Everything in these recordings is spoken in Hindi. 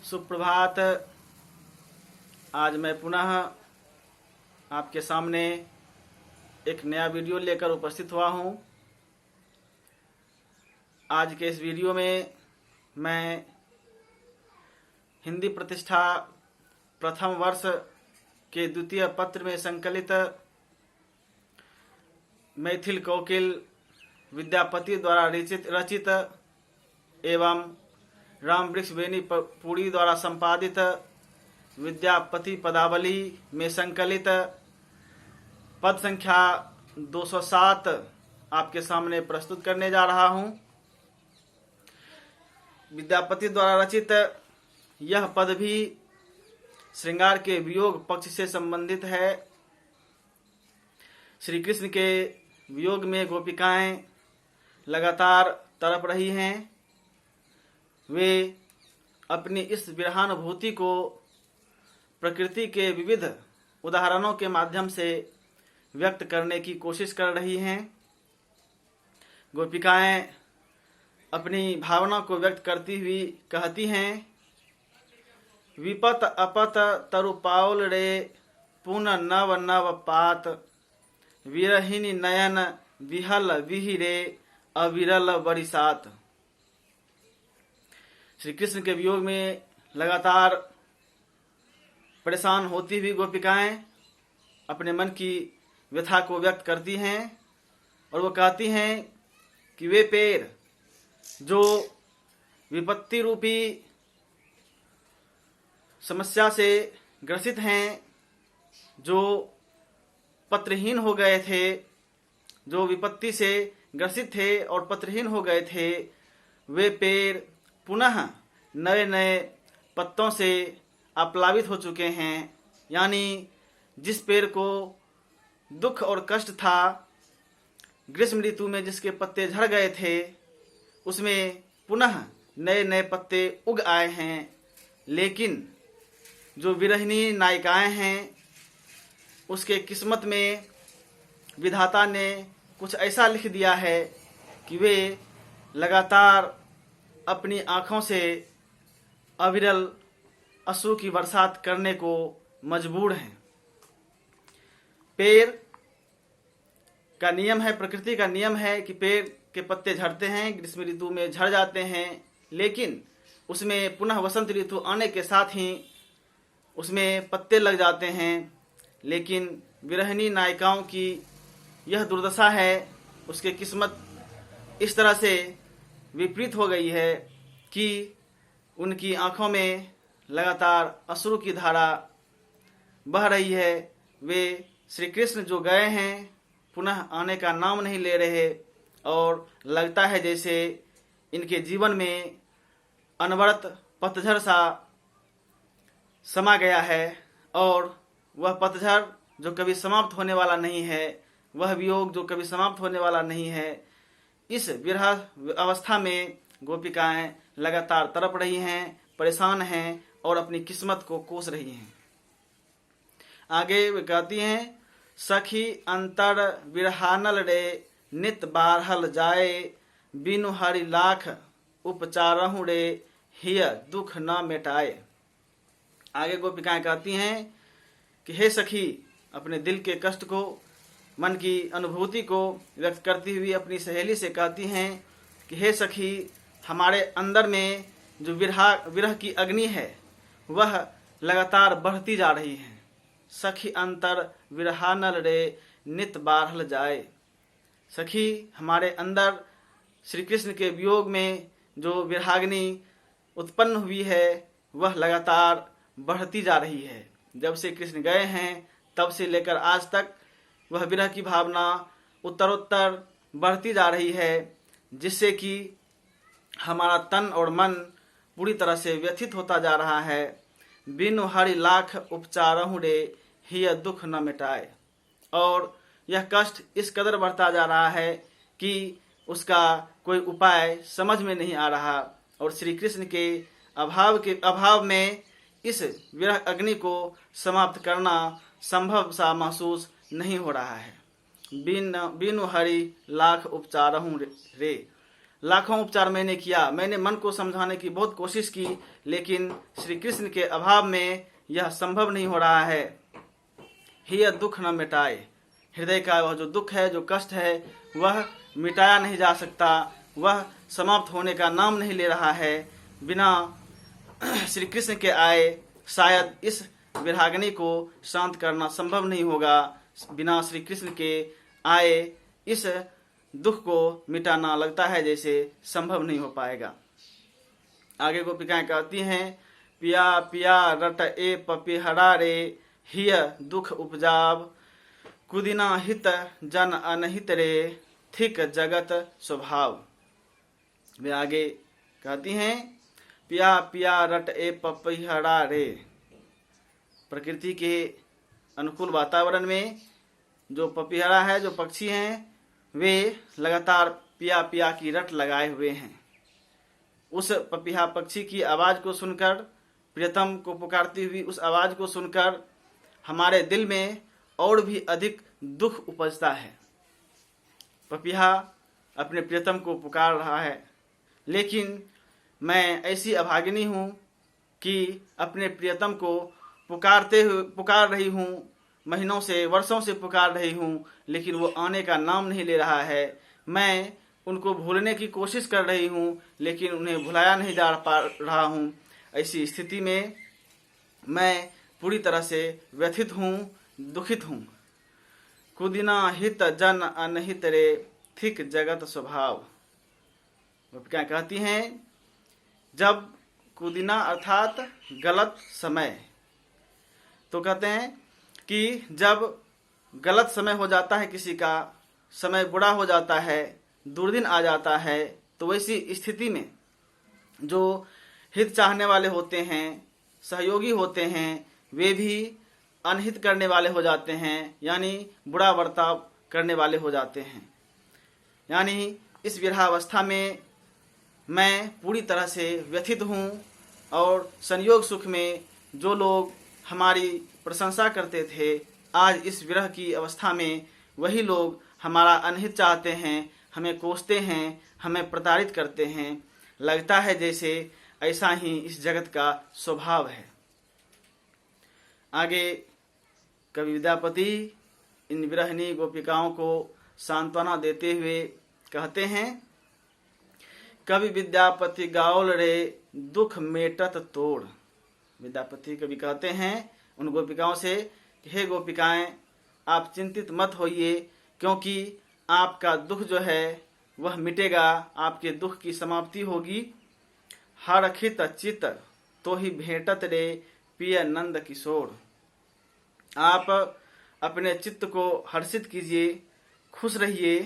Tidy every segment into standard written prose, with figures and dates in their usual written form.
सुप्रभात। आज मैं पुनः आपके सामने एक नया वीडियो लेकर उपस्थित हुआ हूं। आज के इस वीडियो में मैं हिंदी प्रतिष्ठा प्रथम वर्ष के द्वितीय पत्र में संकलित मैथिल कोकिल विद्यापति द्वारा रचित एवं रामवृक्ष बेनीपुरी द्वारा संपादित विद्यापति पदावली में संकलित पद संख्या 207 आपके सामने प्रस्तुत करने जा रहा हूं। विद्यापति द्वारा रचित यह पद भी श्रृंगार के वियोग पक्ष से संबंधित है। श्री कृष्ण के वियोग में गोपिकाएं लगातार तड़प रही हैं। वे अपनी इस विरहानुभूति को प्रकृति के विविध उदाहरणों के माध्यम से व्यक्त करने की कोशिश कर रही हैं। गोपिकाएं अपनी भावना को व्यक्त करती हुई कहती हैं, विपत अपत तरुपाउल रे पुन नव नव पात, विरहिनी नयन विहल विहिरे अविरल बरिसात। श्री कृष्ण के वियोग में लगातार परेशान होती हुई गोपिकाएं अपने मन की व्यथा को व्यक्त करती हैं और वो कहती हैं कि वे पैर जो विपत्ति रूपी समस्या से ग्रसित हैं, जो पत्रहीन हो गए थे, जो विपत्ति से ग्रसित थे और पत्रहीन हो गए थे, वे पैर पुनः नए नए पत्तों से आप्लावित हो चुके हैं। यानी जिस पेड़ को दुख और कष्ट था, ग्रीष्म ऋतु में जिसके पत्ते झड़ गए थे, उसमें पुनः नए नए पत्ते उग आए हैं। लेकिन जो विरहिणी नायिकाएं हैं, उसके किस्मत में विधाता ने कुछ ऐसा लिख दिया है कि वे लगातार अपनी आंखों से अविरल अश्रु की बरसात करने को मजबूर हैं। पेड़ का नियम है, प्रकृति का नियम है कि पेड़ के पत्ते झड़ते हैं, ग्रीष्म ऋतु में झड़ जाते हैं, लेकिन उसमें पुनः वसंत ऋतु आने के साथ ही उसमें पत्ते लग जाते हैं। लेकिन विरहिणी नायिकाओं की यह दुर्दशा है, उसके किस्मत इस तरह से विपरीत हो गई है कि उनकी आंखों में लगातार अश्रु की धारा बह रही है। वे श्री कृष्ण जो गए हैं पुनः आने का नाम नहीं ले रहे और लगता है जैसे इनके जीवन में अनवरत पतझड़ सा समा गया है और वह पतझड़ जो कभी समाप्त होने वाला नहीं है, वह वियोग जो कभी समाप्त होने वाला नहीं है। इस विरह अवस्था में गोपिकाएं लगातार तड़प रही हैं, परेशान हैं और अपनी किस्मत को कोस रही हैं। आगे वे कहती हैं, सखी अंतर विरहानल रे नित बारहल जाए, बिनु हरि लाख उपचारहु रे हिय दुख न मिटाए। आगे गोपिकाएं कहती हैं कि हे सखी, अपने दिल के कष्ट को, मन की अनुभूति को व्यक्त करती हुई अपनी सहेली से कहती हैं कि हे सखी, हमारे अंदर में जो विरह की अग्नि है वह लगातार बढ़ती जा रही है। सखी अंतर विरहानल रे नित बारहल जाए। सखी, हमारे अंदर श्री कृष्ण के वियोग में जो विरहाग्नि उत्पन्न हुई है वह लगातार बढ़ती जा रही है। जब से कृष्ण गए हैं तब से लेकर आज तक वह विरह की भावना उत्तरोत्तर बढ़ती जा रही है, जिससे कि हमारा तन और मन पूरी तरह से व्यथित होता जा रहा है। बिनु हरि लाख उपचारहु रे हिय दुख न मिटाए। और यह कष्ट इस कदर बढ़ता जा रहा है कि उसका कोई उपाय समझ में नहीं आ रहा और श्री कृष्ण के अभाव में इस विरह अग्नि को समाप्त करना संभव सा महसूस नहीं हो रहा है। बिनु हरि लाख उपचारहु रे। लाखों उपचार मैंने किया, मैंने मन को समझाने की बहुत कोशिश की, लेकिन श्री कृष्ण के अभाव में यह संभव नहीं हो रहा है। यह दुख न मिटाए, हृदय का वह जो दुख है, जो कष्ट है, वह मिटाया नहीं जा सकता, वह समाप्त होने का नाम नहीं ले रहा है। बिना श्री कृष्ण के आए शायद इस विरहाग्नि को शांत करना संभव नहीं होगा। बिना श्री कृष्ण के आए इस दुख को मिटाना लगता है जैसे संभव नहीं हो पाएगा। आगे गोपिकाएं कहती हैं, पिया पिया रट ए पपिहरा रे, हिय दुख उपजाव कुदिना हित जन अनहित रे, थिक जगत स्वभाव। वे आगे कहती हैं, पिया पिया रट ए पपिहरा रे। प्रकृति के अनुकूल वातावरण में जो पपीहरा है, जो पक्षी हैं, वे लगातार पिया पिया की रट लगाए हुए हैं। उस पपीहा पक्षी की आवाज़ को सुनकर, प्रियतम को पुकारती हुई उस आवाज़ को सुनकर हमारे दिल में और भी अधिक दुख उपजता है। पपीहा अपने प्रियतम को पुकार रहा है, लेकिन मैं ऐसी अभागिनी हूँ कि अपने प्रियतम को पुकार रही हूँ, महीनों से, वर्षों से पुकार रही हूँ, लेकिन वो आने का नाम नहीं ले रहा है। मैं उनको भूलने की कोशिश कर रही हूँ, लेकिन उन्हें भुलाया नहीं जा पा रहा हूँ। ऐसी स्थिति में मैं पूरी तरह से व्यथित हूँ, दुखित हूँ। कुदिना हित जन अनहित रे, थिक जगत स्वभाव। वो क्या कहती हैं, जब कुदिना अर्थात गलत समय, तो कहते हैं कि जब गलत समय हो जाता है, किसी का समय बुरा हो जाता है, दुर्दिन आ जाता है, तो वैसी स्थिति में जो हित चाहने वाले होते हैं, सहयोगी होते हैं, वे भी अनहित करने वाले हो जाते हैं, यानी बुरा बर्ताव करने वाले हो जाते हैं। यानी इस विरहावस्था में मैं पूरी तरह से व्यथित हूँ, और संयोग सुख में जो लोग हमारी प्रशंसा करते थे, आज इस विरह की अवस्था में वही लोग हमारा अनहित चाहते हैं, हमें कोसते हैं, हमें प्रताड़ित करते हैं। लगता है जैसे ऐसा ही इस जगत का स्वभाव है। आगे कवि विद्यापति इन विरहिणी गोपिकाओं को सांत्वना देते हुए कहते हैं, कवि विद्यापति गाओल रे दुख मेटत तोड़। विद्यापति कवि कहते हैं उन गोपिकाओं से, हे गोपिकाएं, आप चिंतित मत होइए, क्योंकि आपका दुख जो है वह मिटेगा, आपके दुख की समाप्ति होगी। हरखित चित तो ही भेंटत रे पिय नंद किशोर। आप अपने चित्त को हर्षित कीजिए, खुश रहिए,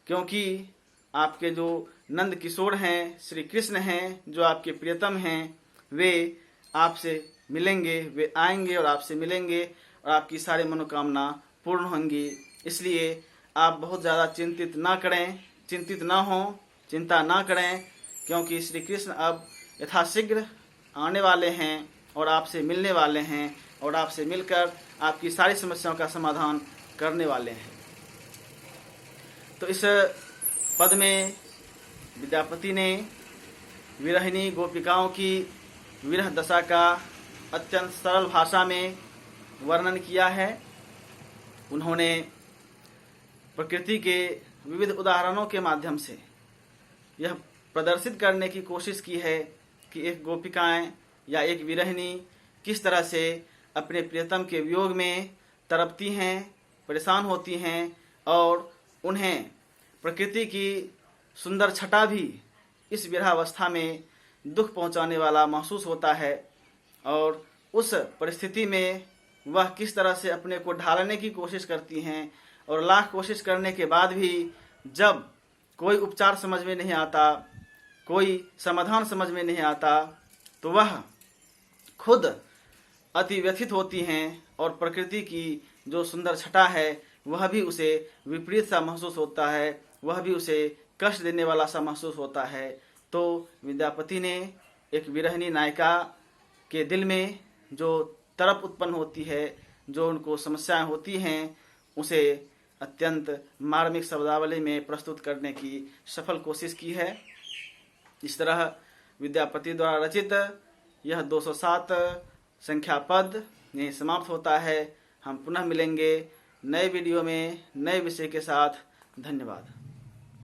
क्योंकि आपके जो नंद किशोर हैं, श्री कृष्ण हैं, जो आपके प्रियतम हैं, वे आपसे मिलेंगे, वे आएंगे और आपसे मिलेंगे, और आपकी सारी मनोकामना पूर्ण होंगी। इसलिए आप बहुत ज़्यादा चिंतित ना करें, चिंतित ना हों, चिंता ना करें, क्योंकि श्री कृष्ण अब यथाशीघ्र आने वाले हैं और आपसे मिलने वाले हैं, और आपसे मिलकर आपकी सारी समस्याओं का समाधान करने वाले हैं। तो इस पद में विद्यापति ने विरहिणी गोपिकाओं की विरह दशा का अत्यंत सरल भाषा में वर्णन किया है। उन्होंने प्रकृति के विविध उदाहरणों के माध्यम से यह प्रदर्शित करने की कोशिश की है कि एक गोपिकाएं या एक विरहिणी किस तरह से अपने प्रियतम के वियोग में तड़पती हैं, परेशान होती हैं, और उन्हें प्रकृति की सुंदर छटा भी इस विरहावस्था में दुख पहुंचाने वाला महसूस होता है। और उस परिस्थिति में वह किस तरह से अपने को ढालने की कोशिश करती हैं, और लाख कोशिश करने के बाद भी जब कोई उपचार समझ में नहीं आता, कोई समाधान समझ में नहीं आता, तो वह खुद अति व्यथित होती हैं, और प्रकृति की जो सुंदर छटा है वह भी उसे विपरीत सा महसूस होता है, वह भी उसे कष्ट देने वाला सा महसूस होता है। तो विद्यापति ने एक विरहिणी नायिका के दिल में जो तड़प उत्पन्न होती है, जो उनको समस्याएं होती हैं, उसे अत्यंत मार्मिक शब्दावली में प्रस्तुत करने की सफल कोशिश की है। इस तरह विद्यापति द्वारा रचित यह 207 संख्या पद यहीं समाप्त होता है। हम पुनः मिलेंगे नए वीडियो में नए विषय के साथ। धन्यवाद।